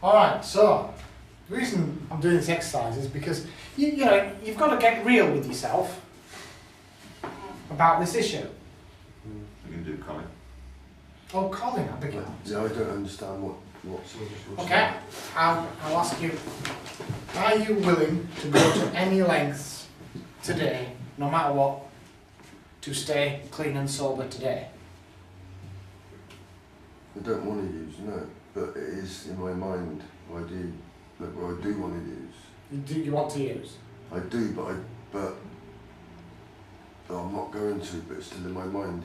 Alright, so the reason I'm doing this exercise is because you know, you've got to get real with yourself about this issue. You can do Colin. Oh, Colin, I beg your Yeah, I don't understand what's Okay, I'll ask you, are you willing to go to any lengths today, no matter what, to stay clean and sober today? I don't want to use, no, but it is in my mind. I do, look, what I do want to use. You want to use? I do, but I'm not going to, but it's still in my mind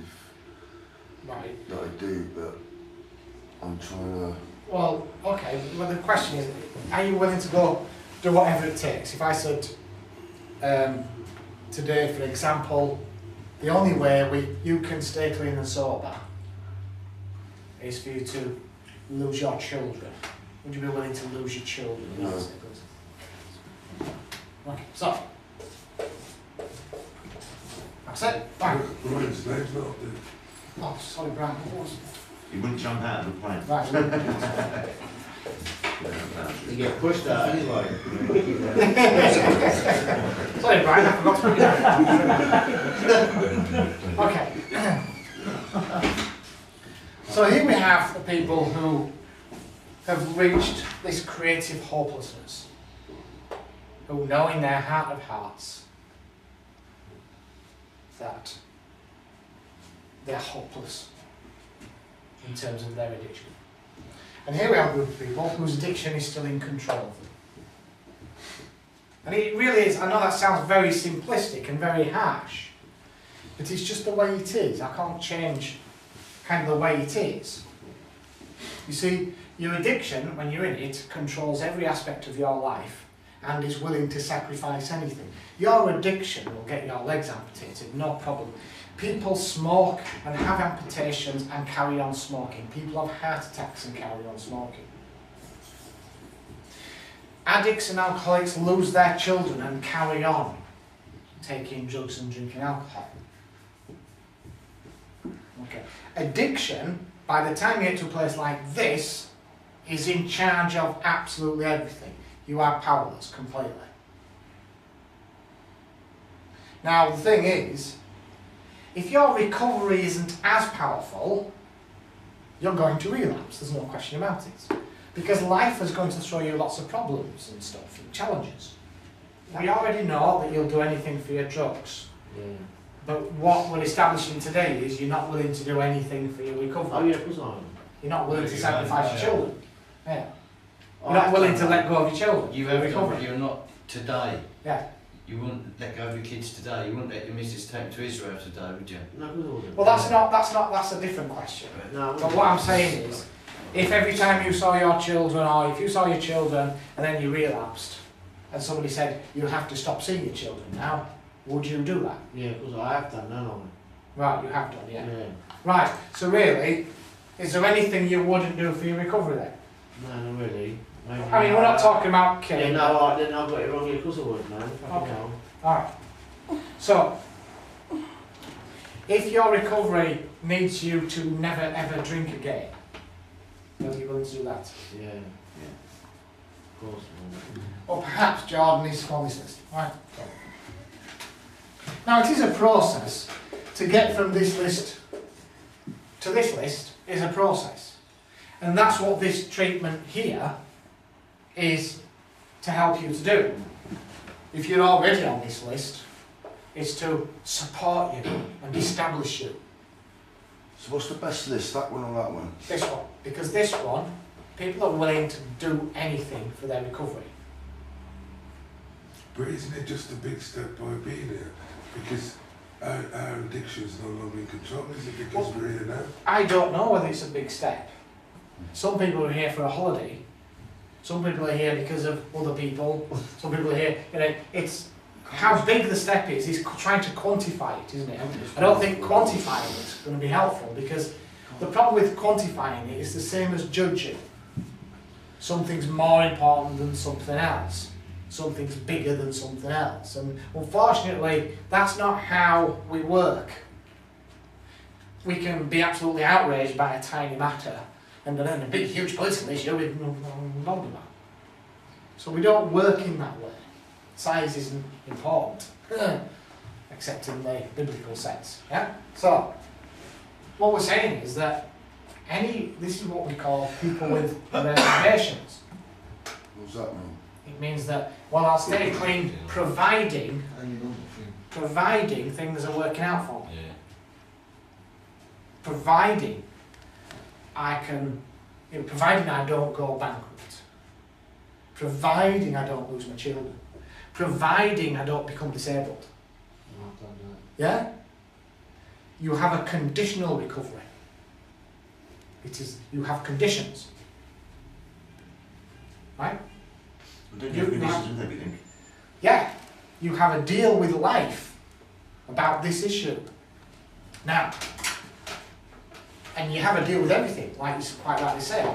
Right. that I do, but I'm trying to... Well, okay, well the question is, are you willing to go do whatever it takes? If I said, today for example, the only way you can stay clean and sober is for you to lose your children. Would you be willing to lose your children? No. Okay, so that's it. Right. Brian's name's not up there. Oh, sorry, Brian. What was it? You wouldn't jump out of the plane. Right. You get pushed out anyway. Sorry, Brian. I forgot to put it down. Okay. So here we have the people who have reached this creative hopelessness, who know in their heart of hearts that they're hopeless in terms of their addiction. And here we have a group of people whose addiction is still in control of them. And it really is, I know that sounds very simplistic and very harsh, but it's just the way it is. I can't change kind of the way it is. You see, your addiction, when you're in it, controls every aspect of your life and is willing to sacrifice anything. Your addiction will get your legs amputated, no problem. People smoke and have amputations and carry on smoking. People have heart attacks and carry on smoking. Addicts and alcoholics lose their children and carry on taking drugs and drinking alcohol. Okay. Addiction, by the time you get to a place like this, is in charge of absolutely everything. You are powerless completely. Now the thing is, if your recovery isn't as powerful, you're going to relapse, there's no question about it. Because life is going to throw you lots of problems and stuff, and challenges. We already know that you'll do anything for your drugs. Yeah. But what we're establishing today is you're not willing to do anything for your recovery. Oh yeah, of course I am. You're not willing to sacrifice your children. Yeah. Oh, You're not willing to let go of your children. You for have done, recovery. but you're not today. Yeah. You wouldn't let go of your kids today. You wouldn't let your missus take them to Israel today, would you? No, of course I wouldn't. Well, that's a different question. No, But what I'm saying is, if every time you saw your children, or if you saw your children and then you relapsed, and somebody said you have to stop seeing your children now, would you do that? Yeah, of course I have done, no. Right, you have done, yeah. Yeah. Right, so really, is there anything you wouldn't do for your recovery then? No, not really. Maybe I mean, we're not talking about killing. Yeah, no, then I've got it wrong. Yeah, of course I would, man. Okay. Alright. So, if your recovery needs you to never ever drink again, will you willing to do that? Yeah. Of course. Or perhaps Jordan is on this list. Right. Now it is a process. To get from this list to this list is a process. And that's what this treatment here is to help you to do. If you're already on this list, it's to support you and establish you. So what's the best list, that one or that one? This one. Because this one, people are willing to do anything for their recovery. But isn't it just a big step by being here? Because our addiction is no longer in control, is it? Because we're here now. I don't know whether it's a big step. Some people are here for a holiday. Some people are here because of other people. Some people are here, you know, it's how big the step is trying to quantify it, isn't it? I don't think quantifying it is going to be helpful, because the problem with quantifying it is the same as judging. Something's more important than something else. Something's bigger than something else. And unfortunately, that's not how we work. We can be absolutely outraged by a tiny matter, and then a big, huge political issue we're involved about. So we don't work in that way. Size isn't important, except in the biblical sense. Yeah. So what we're saying is that this is what we call people with reservations. What does that mean? It means that, well, I'll stay clean, providing things are working out for me. Yeah. Providing providing I don't go bankrupt. Providing I don't lose my children. Providing I don't become disabled. Yeah? You have a conditional recovery. You have conditions. Right? Don't you have conditions with everything? Yeah. You have a deal with life about this issue. Now, and you have a deal with everything, like you quite rightly say.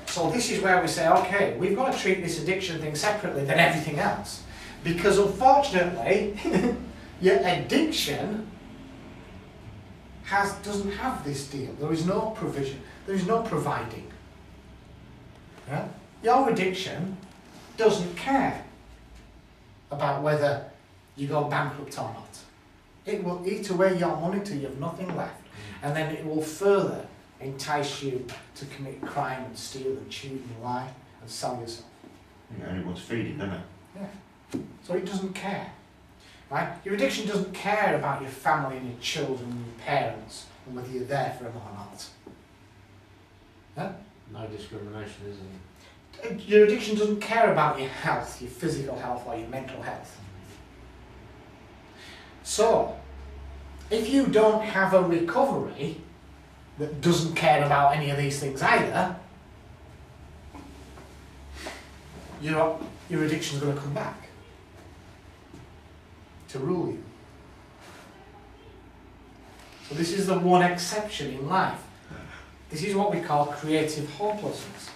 So this is where we say, okay, we've got to treat this addiction thing separately than everything else. Because unfortunately, your addiction doesn't have this deal. There is no provision. There is no providing. Yeah? Your addiction doesn't care about whether you go bankrupt or not. It will eat away your money till you have nothing left. And then it will further entice you to commit crime and steal and cheat and lie and sell yourself. Yeah, only wants feeding, doesn't it? Yeah. So it doesn't care. Right? Your addiction doesn't care about your family and your children and your parents and whether you're there for them or not. Yeah? No discrimination, isn't Your addiction doesn't care about your health, your physical health or your mental health. So, if you don't have a recovery that doesn't care about any of these things either, your addiction's going to come back to rule you. So this is the one exception in life. This is what we call creative hopelessness.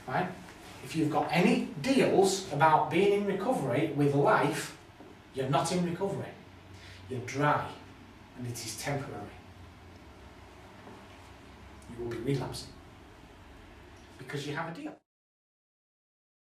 Right? If you've got any deals about being in recovery with life, you're not in recovery. You're dry, and it is temporary. You will be relapsing because you have a deal.